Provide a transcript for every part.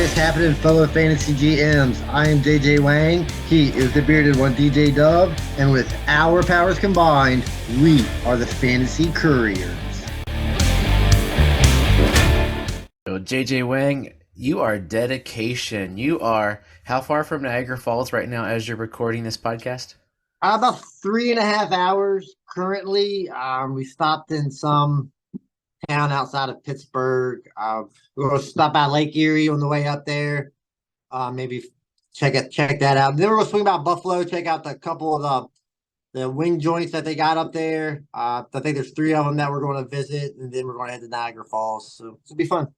is happening, fellow fantasy GMs? I am JJ Wang. He is the bearded one, DJ Dub. And with our powers combined, we are the Fantasy Couriers. So JJ Wang, you are dedication. You are how far from Niagara Falls right now as you're recording this podcast? About 3.5 hours currently. We stopped in some town outside of Pittsburgh. We're going to stop by Lake Erie on the way up there. Maybe check that out. Then we're going to swing by Buffalo, check out the couple of the wing joints that they got up there. I think there's 3 of them that we're going to visit, and then we're going to head to Niagara Falls. So it'll be fun.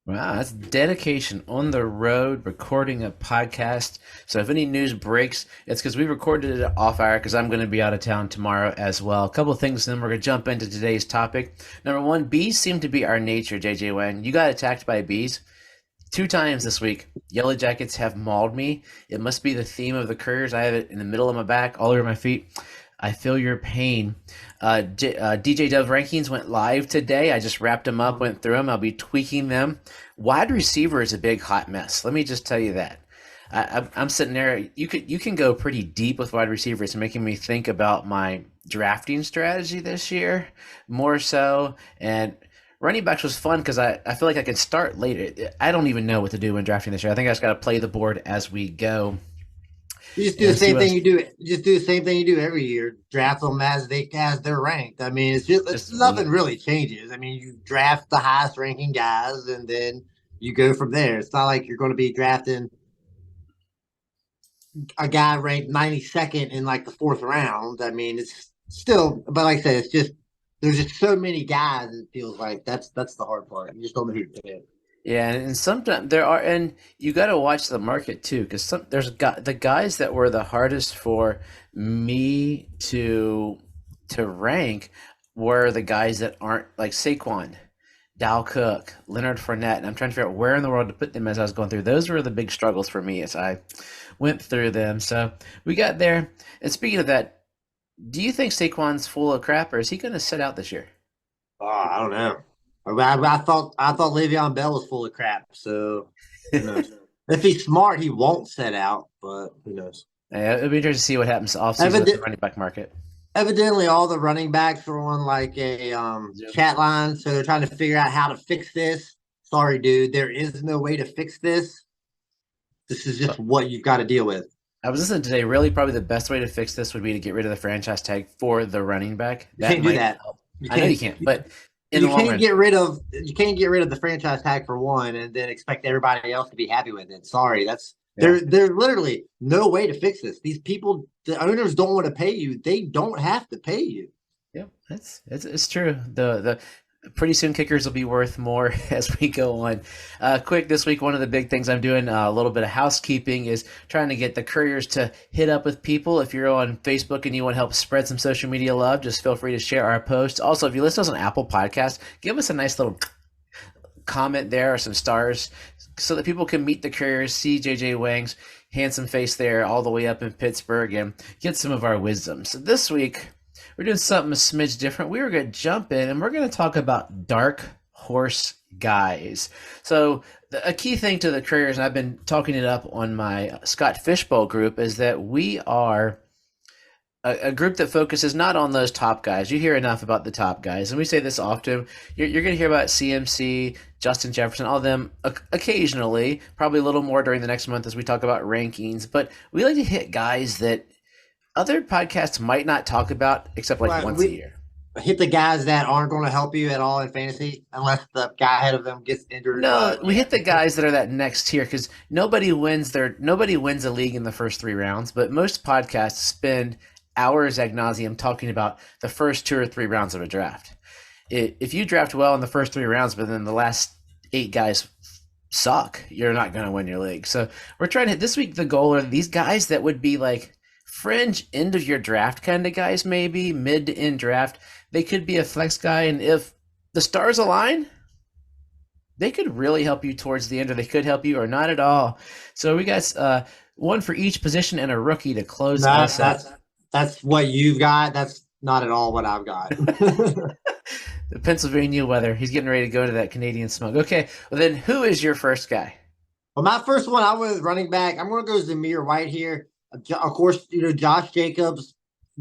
Wow, that's dedication on the road, recording a podcast. So if any news breaks, it's because we recorded it off air because I'm going to be out of town tomorrow as well. A couple of things, then we're going to jump into today's topic. Number one, bees seem to be our nature, JJ Wang. You got attacked by bees 2 times this week. Yellow jackets have mauled me. It must be the theme of the Couriers. I have it in the middle of my back, all over my feet. I feel your pain. DJ Dove rankings went live today. I just wrapped them up, went through them. I'll be tweaking them. Wide receiver is a big hot mess. Let me just tell you that. I'm sitting there. You can go pretty deep with wide receivers, making me think about my drafting strategy this year more so. And running backs was fun because I feel like I can start later. I don't even know what to do when drafting this year. I think I just got to play the board as we go. You just do the same thing you do. Just do the same thing you do every year. Draft them as they're ranked. I mean, it's nothing really changes. I mean, you draft the highest ranking guys, and then you go from there. It's not like you're going to be drafting a guy ranked 92nd in like the 4th round. I mean, it's still, but like I said, it's just there's just so many guys. It feels like that's the hard part. You just don't know who to pick. Yeah, and sometimes there are, and you got to watch the market too, because the guys that were the hardest for me to rank were the guys that aren't like Saquon, Dal Cook, Leonard Fournette, and I'm trying to figure out where in the world to put them as I was going through. Those were the big struggles for me as I went through them. So we got there. And speaking of that, do you think Saquon's full of crap, or is he going to sit out this year? Oh, I don't know. I thought Le'Veon Bell was full of crap. So who knows? If he's smart, he won't set out. But who knows? Yeah, it'll be interesting to see what happens offseason with the running back market. Evidently, all the running backs are on like a chat line, so they're trying to figure out how to fix this. Sorry, dude, there is no way to fix this. This is just what you've got to deal with. I was listening today. Really, probably the best way to fix this would be to get rid of the franchise tag for the running back. You can't do that. I know you can't, but you can't get rid of the franchise tag for one, and then expect everybody else to be happy with it. Sorry, there's literally no way to fix this. These people, the owners don't want to pay you. They don't have to pay you. Yeah, it's true. The pretty soon kickers will be worth more as we go on. Quick this week, one of the big things I'm doing, a little bit of housekeeping, is trying to get the Couriers to hit up with people. If you're on Facebook and you want to help spread some social media love, just feel free to share our posts. Also, if you listen to us on Apple Podcasts, give us a nice little comment there or some stars so that people can meet the Couriers, see JJ Wang's handsome face there all the way up in Pittsburgh, and get some of our wisdom. So this week, we're doing something a smidge different. We were going to jump in and we're going to talk about dark horse guys. So a key thing to the Couriers, and I've been talking it up on my Scott Fishbowl group, is that we are a group that focuses not on those top guys. You hear enough about the top guys, and we say this often. You're going to hear about CMC, Justin Jefferson, all of them occasionally, probably a little more during the next month as we talk about rankings. But we like to hit guys that other podcasts might not talk about except like once a year. Hit the guys that aren't going to help you at all in fantasy unless the guy ahead of them gets injured. No, we hit the guys that are that next tier because nobody wins a league in the first 3 rounds, but most podcasts spend hours ad nauseum talking about the first 2 or 3 rounds of a draft. If you draft well in the first 3 rounds, but then the last 8 guys suck, you're not going to win your league. So we're trying to hit this week. The goal are these guys that would be like fringe end of your draft kind of guys, maybe mid to end draft. They could be a flex guy, and if the stars align, they could really help you towards the end, or they could help you or not at all. So we got one for each position and a rookie to close us up. That's what you've got. That's not at all what I've got. The Pennsylvania weather. He's getting ready to go to that Canadian smoke. Okay, well then who is your first guy? Well, my first one, I was running back. I'm going to go Zamir White here. Of course, Josh Jacobs,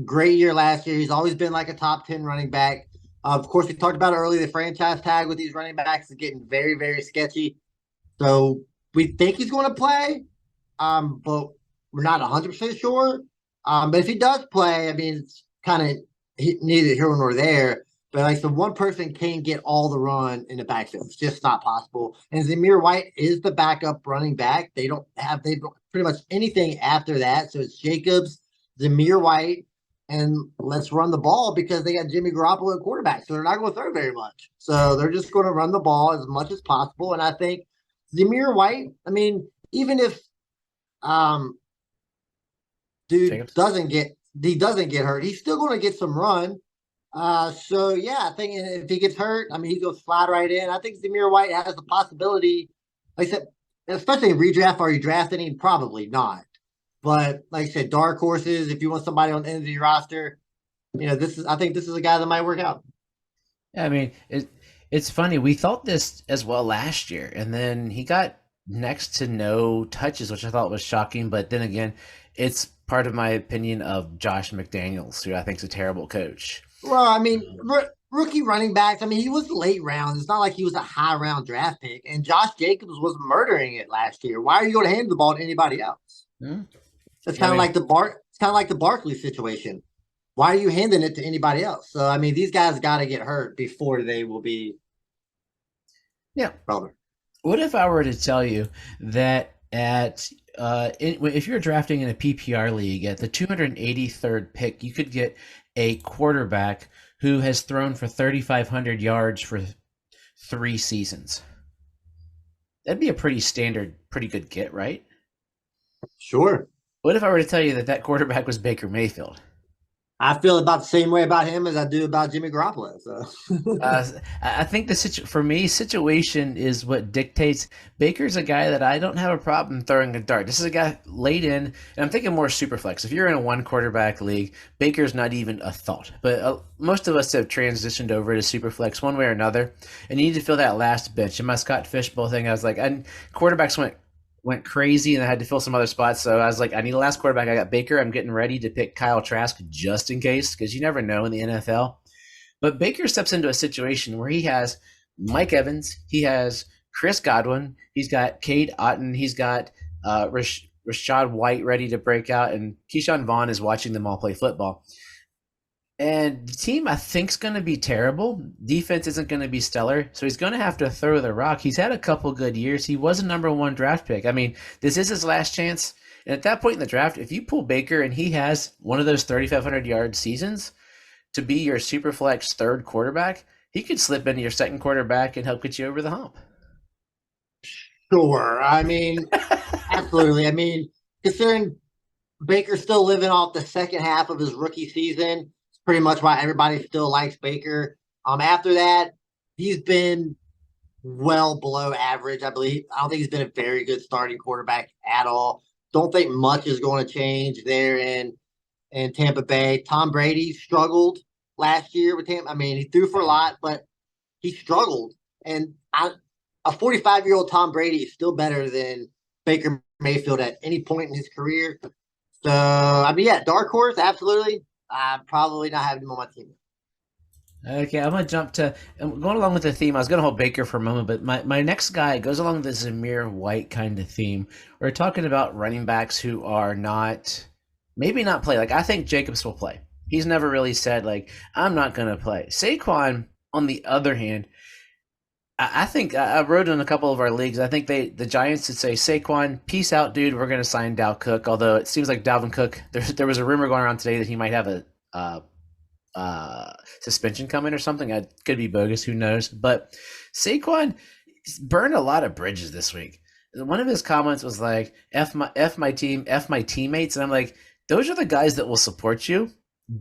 great year last year. He's always been like a top 10 running back. Of course, we talked about it earlier. The franchise tag with these running backs is getting very, very sketchy. So we think he's going to play, but we're not 100% sure. But if he does play, I mean, it's kind of neither here nor there. But like the one person can get all the run in the backfield. It's just not possible. And Zamir White is the backup running back. They don't pretty much anything after that. So it's Jacobs, Zamir White, and let's run the ball because they got Jimmy Garoppolo at quarterback. So they're not going to throw very much. So they're just going to run the ball as much as possible. And I think Zamir White, I mean, even if um dude Jacobs? doesn't get hurt, he's still going to get some run. So yeah, I think if he gets hurt, I mean, he goes slide right in. I think Zamir White has the possibility, like I said, especially in redraft. Are you drafting him? Probably not. But like I said, dark horses. If you want somebody on the end of your roster, I think this is a guy that might work out. Yeah, I mean, it's funny. We thought this as well last year, and then he got next to no touches, which I thought was shocking. But then again, it's part of my opinion of Josh McDaniels, who I think is a terrible coach. Well, I mean, rookie running backs. I mean, he was late round. It's not like he was a high round draft pick. And Josh Jacobs was murdering it last year. Why are you going to hand the ball to anybody else? Hmm? It's Yeah, I kind of mean, like It's kind of like the Barkley situation. Why are you handing it to anybody else? So I mean, these guys got to get hurt before they will be yeah. relevant. What if I were to tell you that if you're drafting in a PPR league at the 283rd pick, you could get a quarterback who has thrown for 3,500 yards for 3 seasons? That'd be a pretty standard, pretty good get, right? Sure. What if I were to tell you that that quarterback was Baker Mayfield? I feel about the same way about him as I do about Jimmy Garoppolo. So Uh, I think for me, situation is what dictates. Baker's a guy that I don't have a problem throwing a dart. This is a guy late in, and I'm thinking more super flex. If you're in a one quarterback league, Baker's not even a thought. But most of us have transitioned over to super flex one way or another, and you need to fill that last bench. In my Scott Fishbowl thing, I was like, and quarterbacks went crazy, and I had to fill some other spots. So I was like, I need a last quarterback. I got Baker. I'm getting ready to pick Kyle Trask just in case, because you never know in the NFL. But Baker steps into a situation where he has Mike Evans, he has Chris Godwin, he's got Cade Otton, he's got Rashad White ready to break out, and Keyshawn Vaughn is watching them all play football. And the team, I think, is going to be terrible. Defense isn't going to be stellar, so he's going to have to throw the rock. He's had a couple good years. He was a number one draft pick. I mean, this is his last chance. And at that point in the draft, if you pull Baker and he has one of those 3,500-yard seasons to be your super flex third quarterback, he could slip into your second quarterback and help get you over the hump. sure. I mean, absolutely. I mean, considering Baker's still living off the second half of his rookie season, it's pretty much why everybody still likes Baker. After that, he's been well below average. I believe. I don't think he's been a very good starting quarterback at all. Don't think much is going to change there in Tampa Bay. Tom Brady struggled last year with him. I mean, he threw for a lot, but he struggled. And a 45-year-old Tom Brady is still better than Baker Mayfield at any point in his career. So, I mean, yeah, dark horse, absolutely. I'm probably not having him on my team. Okay, I'm gonna jump to I'm going along with the theme. I was gonna hold Baker for a moment, but my next guy goes along the Zamir White kind of theme. We're talking about running backs who are not maybe not play. Like I think Jacobs will play. He's never really said like I'm not gonna play. Saquon, on the other hand, I think I wrote in a couple of our leagues. I think the Giants would say Saquon, peace out, dude. We're gonna sign Dal Cook. Although it seems like Dalvin Cook, there was a rumor going around today that he might have a suspension coming or something. I could be bogus. Who knows? But Saquon burned a lot of bridges this week. One of his comments was like, F my team, F my teammates," and I'm like, those are the guys that will support you.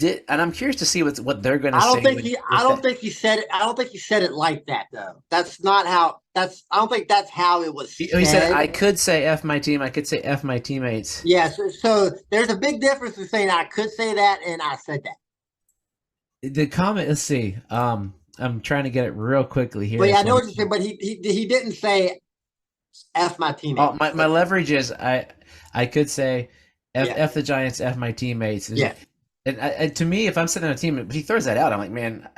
And I'm curious to see what they're going to say. I don't think he said it. I don't think he said it like that though. That's not how. I don't think that's how it was He said, said. "I could say F my team. I could say F my teammates." Yeah. So there's a big difference in saying I could say that and I said that. The comment. Let's see. I'm trying to get it real quickly here. But yeah, I know what you're saying. But he didn't say F my Oh, teammates. my leverage is I could say Yeah, F the Giants, F my teammates, yeah. and to me, if I'm sitting on a team, if he throws that out, I'm like, man,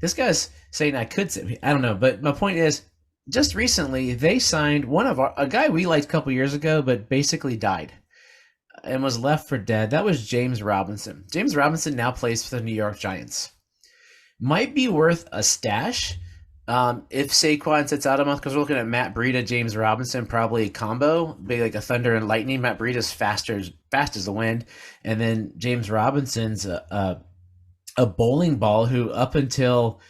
this guy's saying I could sit. I don't know, but my point is, just recently they signed a guy we liked a couple years ago, but basically died and was left for dead. That was James Robinson. James Robinson now plays for the New York Giants. Might be worth a stash if Saquon sits out a month, because we're looking at Matt Breida, James Robinson, probably a combo, be like a thunder and lightning. Matt Breida's fast as the wind, and then James Robinson's a bowling ball who up until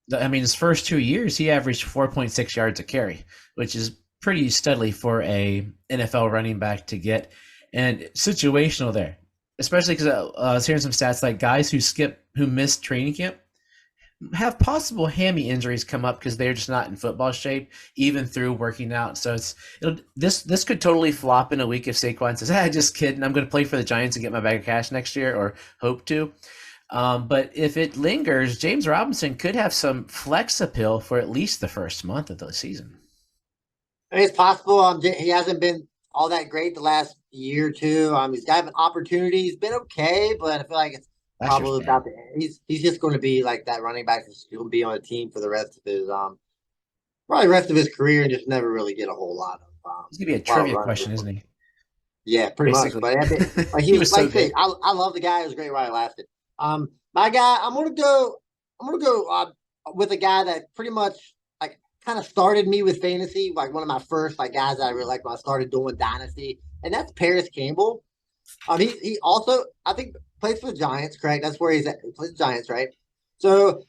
his first 2 years he averaged 4.6 yards a carry, which is pretty steadily for a NFL running back to get, and situational there, especially because I was hearing some stats like guys who missed training camp have possible hammy injuries come up because they're just not in football shape, even through working out. So this could totally flop in a week if Saquon says, just kidding, I'm going to play for the Giants and get my bag of cash next year, or hope to. But if it lingers, James Robinson could have some flex appeal for at least the first month of the season. It's possible. He hasn't been all that great the last year or two. He's got an opportunity. He's been okay, but I feel like it's Last year's probably bad. about to. He's just going to be like that running back that's going to be on a team for the rest of his probably rest of his career and just never really get a whole It's gonna be a lot of trivia running. question, isn't he? Yeah, pretty much. Basically, But I think, like he he was was like so I said, good. I love the guy. It was great while he lasted. My guy, I'm gonna go with a guy that pretty much like kind of started me with fantasy, like one of my first like guys that I really liked when I started doing dynasty, and that's Paris Campbell. He also I think plays for the Giants, correct? That's where he's at. He plays the Giants, right? So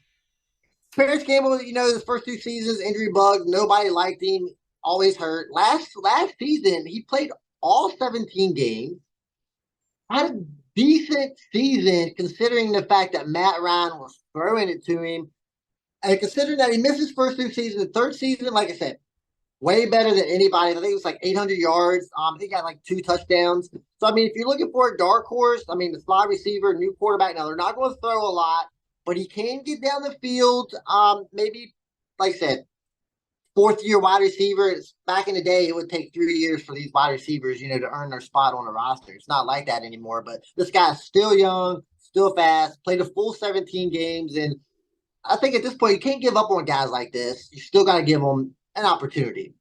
Paris Campbell, his first 2 seasons, injury bug, nobody liked him, always hurt. Last season, he played all 17 games, had a decent season considering the fact that Matt Ryan was throwing it to him. And considering that he missed his first 2 seasons, the third season, like I said, way better than anybody. I think it was like 800 yards. I think he got like 2 touchdowns. So, I mean, if you're looking for a dark horse, I mean, the slot receiver, new quarterback, now they're not going to throw a lot, but he can get down the field. Maybe, like I said, fourth year wide receiver. Back in the day, it would take 3 years for these wide receivers, to earn their spot on the roster. It's not like that anymore. But this guy's still young, still fast, played a full 17 games. And I think at this point, you can't give up on guys like this. You still got to give them an opportunity.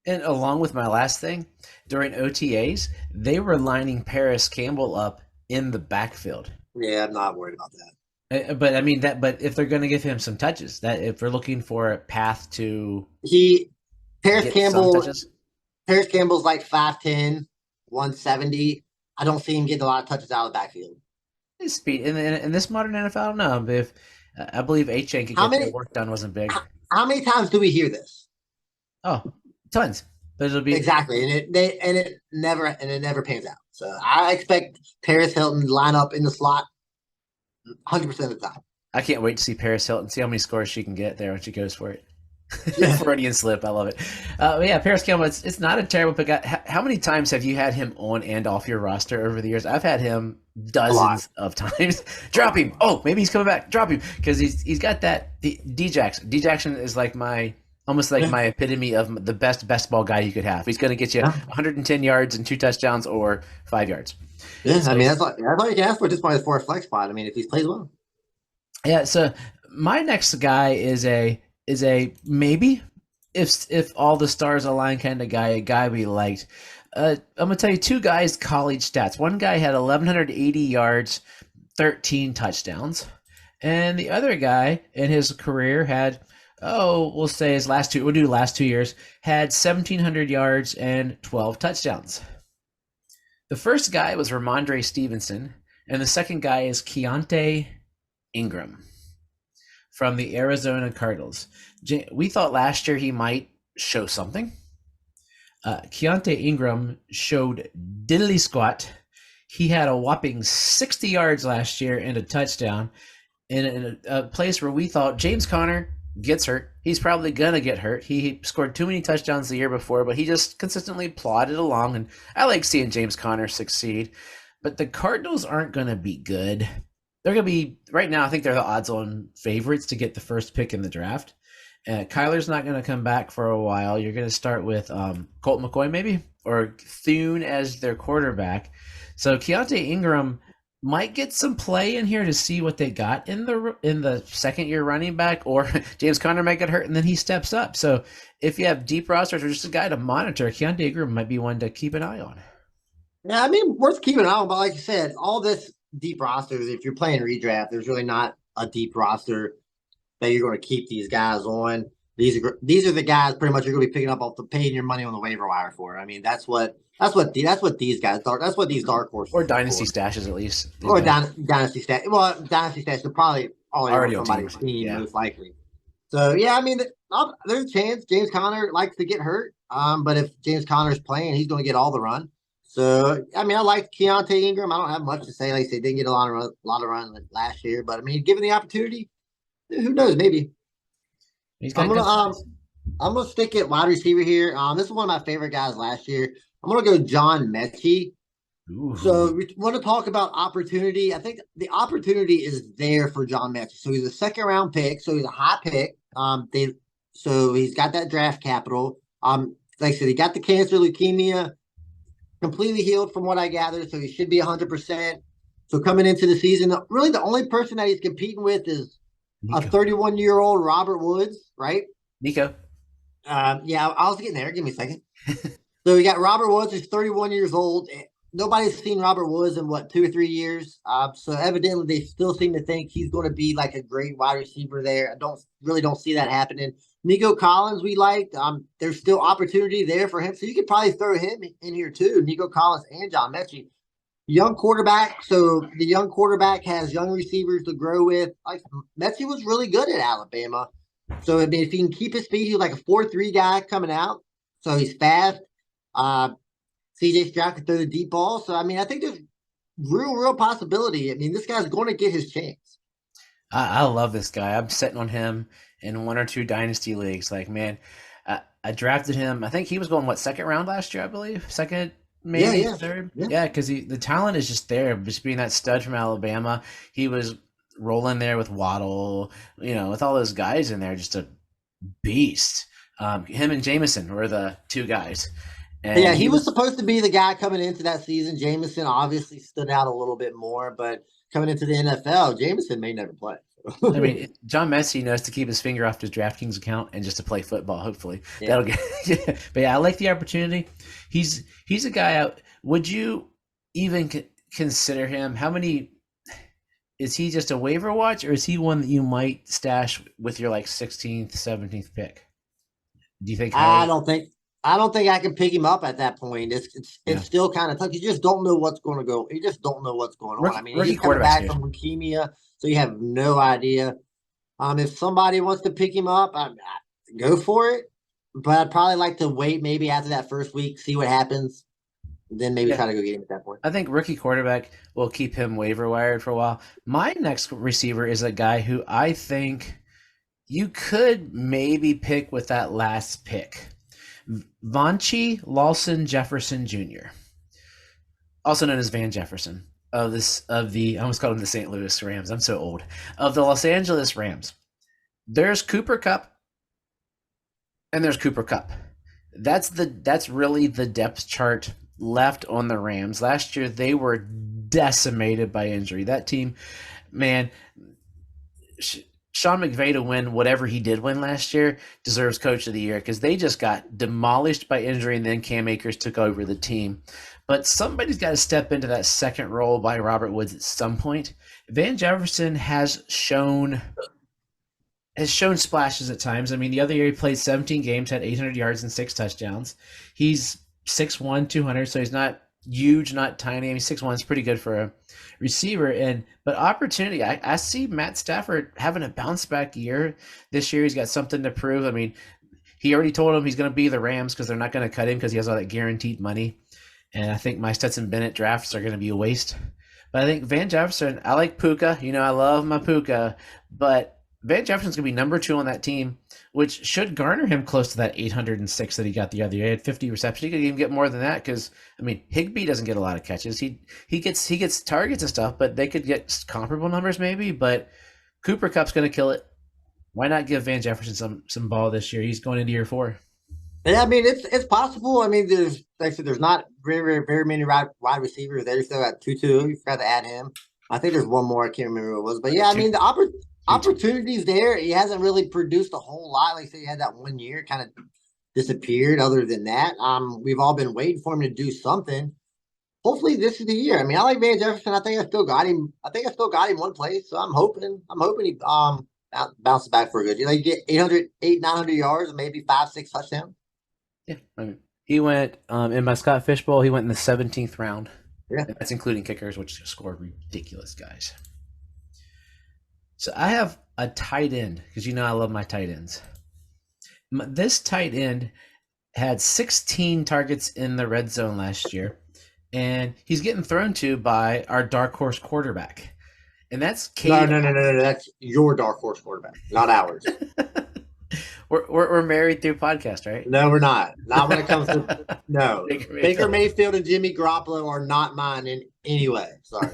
And along with my last thing, during OTAs, they were lining Paris Campbell up in the backfield. Yeah, I'm not worried about that. But I mean that. But if they're going to give him some touches, that if we're looking for a path to He Paris get some Campbell touches, Paris Campbell's like 5'10", 170. I don't see him getting a lot of touches out of the backfield. his speed in this modern NFL, I don't know. But if I believe Chain could How get their many work done, wasn't big. how many times do we hear this? Oh, tons. But it'll be. Exactly, and it never pans out. So I expect Paris Hilton to line up in the slot 100% of the time. I can't wait to see Paris Hilton, see how many scores she can get there when she goes for it. Yeah, Freudian slip. I love it. But yeah, Paris Campbell, it's not a terrible pick. How many times have you had him on and off your roster over the years? I've had him a lot. dozens of times. Drop him. Oh, maybe he's coming back. Drop him. Because he's got that D-Jackson. D-Jackson is like almost like my epitome of the best ball guy you could have. He's going to get you Yeah, 110 yards and 2 touchdowns or 5 yards. yeah. I So mean, that's all you can ask for at this point is for a flex spot. I mean, if he plays well. yeah, so my next guy is a maybe if all the stars align kind of guy, a guy we liked. I'm gonna tell you 2 guys' college stats. One guy had 1,180 yards, 13 touchdowns, and the other guy in his career had we'll say we'll do last 2 years, had 1,700 yards and 12 touchdowns. The first guy was Ramondre Stevenson, and the second guy is Keontae Ingram from the Arizona Cardinals. We thought last year he might show something. Keontae Ingram showed diddly squat. He had a whopping 60 yards last year and a touchdown in a place where we thought James Conner gets hurt. He's probably going to get hurt. He scored too many touchdowns the year before, but he just consistently plodded along, and I like seeing James Conner succeed. But the Cardinals aren't going to be good. They're going to be, right now, I think they're the odds-on favorites to get the first pick in the draft. Kyler's not going to come back for a while. You're going to start with Colt McCoy maybe or Thune as their quarterback. So Keontae Ingram might get some play in here to see what they got in the second year running back, or James Conner might get hurt and then he steps up. So if you have deep rosters or just a guy to monitor, Keontae Ingram might be one to keep an eye on. Yeah, I mean, worth keeping an eye on. But like you said, all this deep rosters, if you're playing redraft, there's really not a deep roster that you're going to keep these guys on. These are the guys pretty much you're going to be picking up off the paying your money on the waiver wire for. I mean, that's what these guys are. That's what these dark horses Or are dynasty for. stashes at least. Or dynasty stat. Well, dynasty stats are probably already Already on on somebody's teams. team, Yeah. most likely. So yeah, I mean, there's a chance James Conner likes to get hurt. But if James Conner's playing, he's going to get all the run. So I mean, I like Keontae Ingram. I don't have much to say. Like I said, didn't get a lot of run last year, but I mean, given the opportunity, who knows? Maybe He's I'm got gonna good size. I'm gonna stick at wide receiver here. This is one of my favorite guys last year. I'm gonna go John Mechie. So Ooh. we want to talk about opportunity. I think the opportunity is there for John Mechie. So he's a second round pick. So he's a high pick. So he's got that draft capital. Like I said, he got the cancer, leukemia, completely healed from what I gathered. So he should be 100%. So coming into the season, really the only person that he's competing with is a Nico. 31-year-old Robert Woods, right? Nico. Yeah, I was getting there. Give me a second. So we got Robert Woods, who's 31 years old. Nobody's seen Robert Woods in what 2 or 3 years. So evidently they still seem to think he's going to be like a great wide receiver there. I don't see that happening. Nico Collins, we liked. There's still opportunity there for him, so you could probably throw him in here too. Nico Collins and John Mechie, young quarterback. So the young quarterback has young receivers to grow with. Like Mechie was really good at Alabama. So I mean, if he can keep his speed, he's like a 4.3 guy coming out. So he's fast. Uh, CJ Stroud can throw the deep ball. So I mean, I think there's real possibility. I mean, this guy's going to get his chance. I love this guy. I'm sitting on him in one or two dynasty leagues. Like, man, I drafted him. I think he was going what second round last year, I believe. Second, Yeah, maybe yeah, third. yeah. Yeah, because the talent is just there. Just being that stud from Alabama, he was rolling there with Waddle. With all those guys in there, just a beast. Him and Jameson were the two guys, Yeah, and he he was was. supposed to be the guy coming into that season. Jameson obviously stood out a little bit more, but coming into the NFL, Jameson may never play. I mean, John Messi knows to keep his finger off his DraftKings account and just to play football. Hopefully, Yeah. that'll get. Yeah. But yeah, I like the opportunity. He's a guy out. Would you even consider him? How many is he? Just a waiver watch, or is he one that you might stash with your like 16th, 17th pick? Do you think I highly? don't think I don't think I can pick him up at that point. It's Yeah, it's still kind of tough. You just don't know what's going to go. You just don't know what's going on. I mean, rookie he's coming quarterback back from situation. leukemia, so you have no idea. If somebody wants to pick him up, go for it. But I'd probably like to wait maybe after that first week, see what happens, then maybe Yeah, try to go get him at that point. I think rookie quarterback will keep him waiver wired for a while. My next receiver is a guy who I think you could maybe pick with that last pick. Vonchi Lawson Jefferson Jr., also known as Van Jefferson I almost called him the St. Louis Rams. I'm so old. Of the Los Angeles Rams. There's Cooper Cup and there's Cooper Cup. That's really the depth chart left on the Rams. Last year they were decimated by injury. That team, man, Sean McVay to win whatever he did win last year deserves Coach of the Year because they just got demolished by injury and then Cam Akers took over the team. But somebody's got to step into that second role by Robert Woods at some point. Van Jefferson has shown splashes at times. I mean, the other year he played 17 games, had 800 yards and 6 touchdowns. He's 6'1", 200, so he's not huge, not tiny. I mean, 6'1" is pretty good for a receiver. But opportunity, I see Matt Stafford having a bounce back year this year. He's got something to prove. I mean, he already told him he's going to be the Rams because they're not going to cut him because he has all that guaranteed money. And I think my Stetson Bennett drafts are going to be a waste. But I think Van Jefferson, I like Puka. I love my Puka. But Van Jefferson's going to be number 2 on that team, which should garner him close to that 806 that he got the other year. He had 50 receptions. He could even get more than that because, I mean, Higbee doesn't get a lot of catches. He gets targets and stuff, but they could get comparable numbers maybe. But Cooper Cup's going to kill it. Why not give Van Jefferson some ball this year? He's going into year 4. Yeah, I mean it's possible. I mean, there's like I said, there's not very many wide receivers there. You still got Tutu. You forgot to add him. I think there's one more. I can't remember who it was, but yeah, I Two, mean the two. opportunities there. He hasn't really produced a whole lot. Like I said, he had that 1 year, kind of disappeared. Other than that, we've all been waiting for him to do something. Hopefully, this is the year. I mean, I like Van Jefferson. I think I still got him. I think I still got him one place. So I'm hoping. I'm hoping he bounces back for a good. You know, you get 900 yards, and maybe 5, 6 touchdowns. Yeah, I mean, he went in my Scott Fishbowl. He went in the 17th round. Yeah. And that's including kickers, which scored ridiculous guys. So I have a tight end because I love my tight ends. This tight end had 16 targets in the red zone last year, and he's getting thrown to by our dark horse quarterback, and that's Cade. No. That's your dark horse quarterback, not ours. We're married through podcast, right? No, we're not. Not when it comes to no. Baker Mayfield and Jimmy Garoppolo are not mine in any way. Sorry.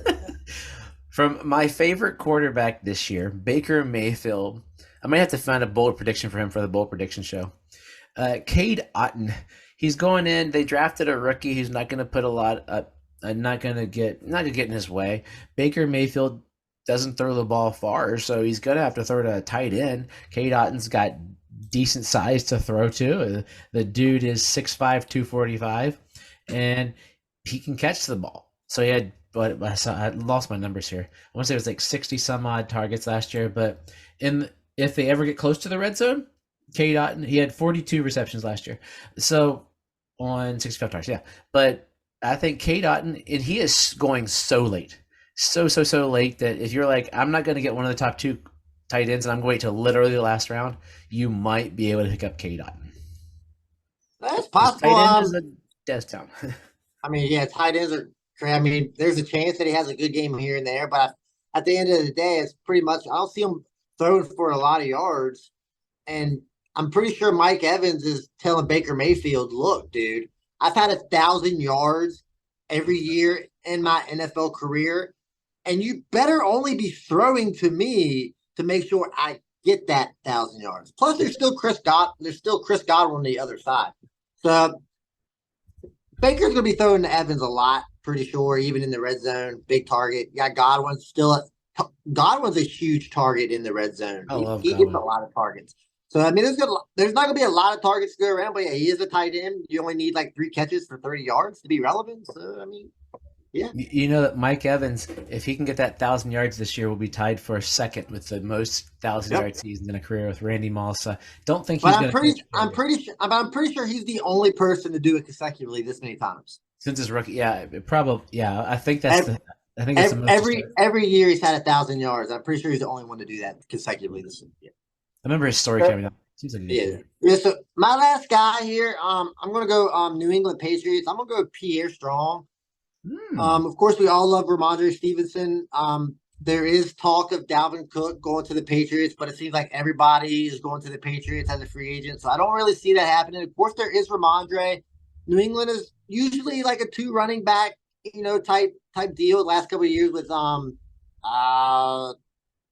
From my favorite quarterback this year, Baker Mayfield. I might have to find a bold prediction for him for the bold prediction show. Cade Otton. He's going in. They drafted a rookie who's not going to put a lot up. Not going to get in his way. Baker Mayfield doesn't throw the ball far, so he's going to have to throw to a tight end. Cade Otton's got decent size to throw to. The dude is 6'5", 245, and he can catch the ball. So he had, but I lost my numbers here. I want to say it was like 60 some odd targets last year, but if they ever get close to the red zone, Cade Otton, he had 42 receptions last year. So on 65 targets, yeah. But I think Cade Otton, and he is going so late. So late that if you're like, I'm not going to get one of the top 2 tight ends and I'm going to wait till literally the last round, you might be able to pick up Cade Otton. That's possible. Tight end is a death town. I mean, yeah, tight ends are. I mean, there's a chance that he has a good game here and there, but at the end of the day, it's pretty much. I don't see him throwing for a lot of yards, and I'm pretty sure Mike Evans is telling Baker Mayfield, "Look, dude, I've had 1,000 yards every year in my NFL career, and you better only be throwing to me to make sure I get that 1,000 yards. Plus, there's still Chris Godwin on the other side. So Baker's going to be throwing to Evans a lot, pretty sure, even in the red zone. Big target. You got Godwin Godwin's a huge target in the red zone. He gets a lot of targets. So, I mean, there's not going to be a lot of targets to go around, but yeah, he is a tight end. You only need like 3 catches for 30 yards to be relevant. So, I mean, yeah. You know that Mike Evans, if he can get that 1,000 yards this year, will be tied for second with the most 1,000-yard seasons in a career with Randy Moss. Don't think he's going to. I'm pretty sure he's the only person to do it consecutively this many times since his rookie. Yeah, probably. Yeah, I think that's every year he's had 1,000 yards. I'm pretty sure he's the only one to do that consecutively this year. I remember his story coming up. Seems like yeah. So my last guy here, I'm going to go New England Patriots. I'm going to go Pierre Strong. Of course, we all love Ramondre Stevenson. There is talk of Dalvin Cook going to the Patriots, but it seems like everybody is going to the Patriots as a free agent. So I don't really see that happening. Of course, there is Ramondre. New England is usually like a 2 running back, type deal. The last couple of years with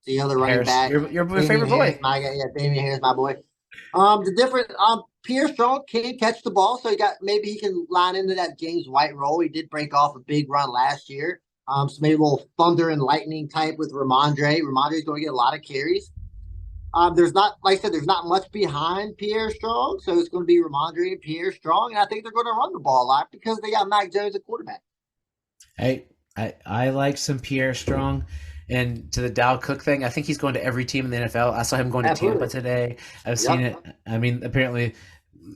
the other running back, your favorite boy, Damian Harris, my boy. The different Pierre Strong can catch the ball, so maybe he can line into that James White role. He did break off a big run last year. So maybe a little thunder and lightning type with Ramondre. Ramondre is going to get a lot of carries. There's not much behind Pierre Strong, so it's going to be Ramondre and Pierre Strong, and I think they're going to run the ball a lot because they got Mac Jones at quarterback. Hey, I like some Pierre Strong. And to the Dalvin Cook thing, I think he's going to every team in the NFL. I saw him going to Tampa today. I've seen it. I mean, apparently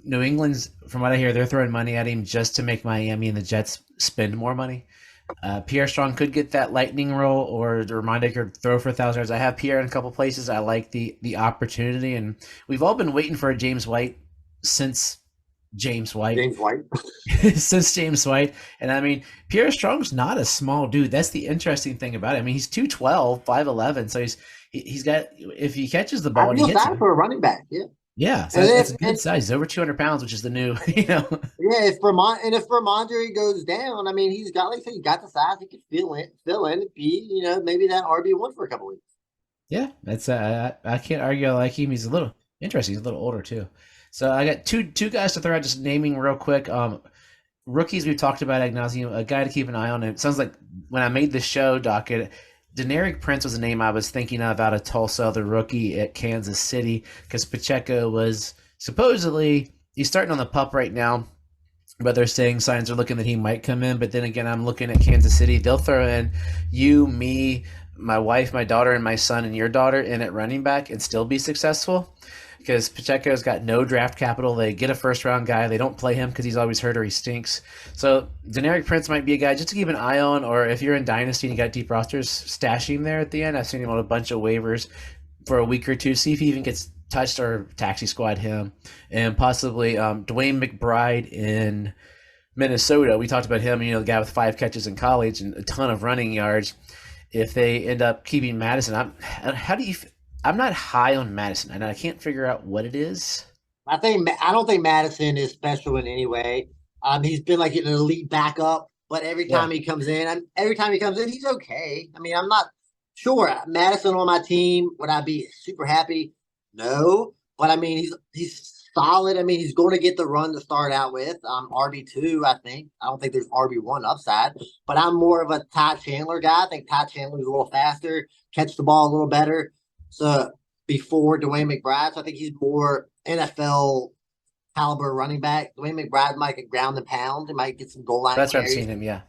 New England's, from what I hear, they're throwing money at him just to make Miami and the Jets spend more money. Pierre Strong could get that lightning roll, or Ramondre could throw for 1,000 yards. I have Pierre in a couple places. I like the opportunity, and we've all been waiting for a James White since James White. Since James White. And I mean, Pierre Strong's not a small dude. That's the interesting thing about it. I mean, he's 212, 5'11", so he's got, if he catches the ball and he hits it, for a running back, yeah. Yeah, so it's a good size. He's over 200 pounds, which is the new, Yeah, if Ramondre goes down, I mean, he's got, like I said, he got the size. He could fill in, be, maybe that RB1 for a couple weeks. Yeah, that's I can't argue. I like him. He's a little interesting. He's a little older too. So I got two guys to throw out. Just naming real quick. Rookies we've talked about ad nauseum. A guy to keep an eye on. It sounds like when I made the show docket, Deneric Prince was a name I was thinking of out of Tulsa, the rookie at Kansas City, because Pacheco was supposedly he's starting on the pup right now, but they're saying signs are looking that he might come in. But then again, I'm looking at Kansas City. They'll throw in you, me, my wife, my daughter, and my son, and your daughter in at running back and still be successful. Because Pacheco's got no draft capital. They get a first round guy. They don't play him because he's always hurt or he stinks. So Deneric Prince might be a guy just to keep an eye on, or if you're in Dynasty and you got deep rosters, stash him there at the end. I've seen him on a bunch of waivers for a week or two. See if he even gets touched or taxi squad him. And possibly Dwayne McBride in Minnesota. We talked about him, the guy with 5 catches in college and a ton of running yards. If they end up keeping Madison, I'm not high on Madison, and I can't figure out what it is. I don't think Madison is special in any way. He's been like an elite backup, but Yeah, every time he comes in, he's okay. I mean, I'm not sure Madison on my team. Would I be super happy? No, but I mean, he's solid. I mean, he's going to get the run to start out with. RB2, I think. I don't think there's RB1 upside, but I'm more of a Ty Chandler guy. I think Ty Chandler's a little faster, catch the ball a little better. So before Dwayne McBride, so I think he's more NFL caliber running back. Dwayne McBride might get ground and pound. He might get some goal line that's where I've carries. seen him. Yeah,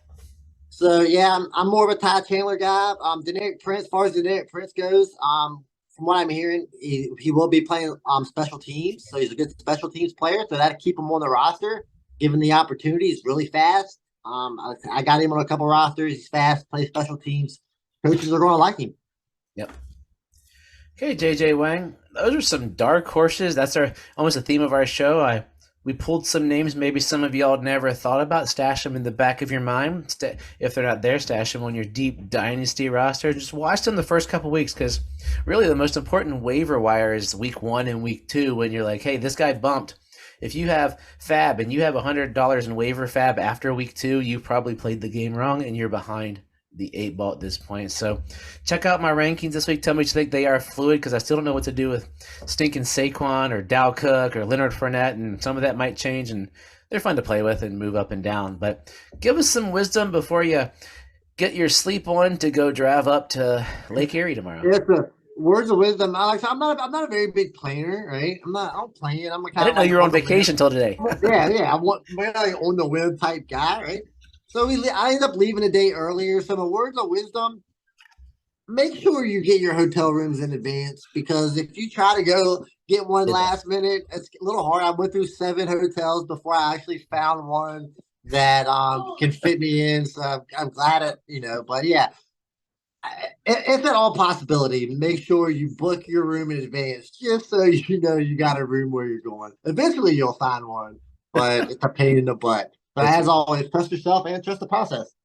So yeah, I'm more of a Ty Chandler guy. Deneric Prince, as far as Deneric Prince goes, from what I'm hearing, he will be playing special teams. So he's a good special teams player. So that'll keep him on the roster, given the opportunity. He's really fast. I got him on a couple rosters. He's fast, plays special teams. Coaches are going to like him. yep. Okay, JJ Wang. Those are some dark horses. That's our almost a theme of our show. We pulled some names maybe some of y'all never thought about. Stash them in the back of your mind. If they're not there, stash them on your deep dynasty roster. Just watch them the first couple weeks because really the most important waiver wire is week 1 and week 2 when you're like, hey, this guy bumped. If you have Fab and you have $100 in waiver Fab after week 2, you probably played the game wrong and you're behind the 8 ball at this point. So check out my rankings this week. Tell me what you think. They are fluid because I still don't know what to do with stinking Saquon or Dow Cook or Leonard Fournette, and some of that might change, and they're fun to play with and move up and down. But give us some wisdom before you get your sleep on to go drive up to Lake Erie tomorrow. It's a words of wisdom, Alex. I'm not a very big planner, right? I don't plan. I'm a I kind of didn't know like you were on on the whim. vacation till today. Yeah. I'm really on the whim type guy, right? So I end up leaving a day earlier. So the words of wisdom: make sure you get your hotel rooms in advance because if you try to go get one Did that. last minute, it's a little hard. I went through 7 hotels before I actually found one that can fit me in. So I'm glad but yeah, if at all possibility, make sure you book your room in advance just so you know you got a room where you're going. Eventually, you'll find one, but it's a pain in the butt. But It's as always, trust yourself and trust the process.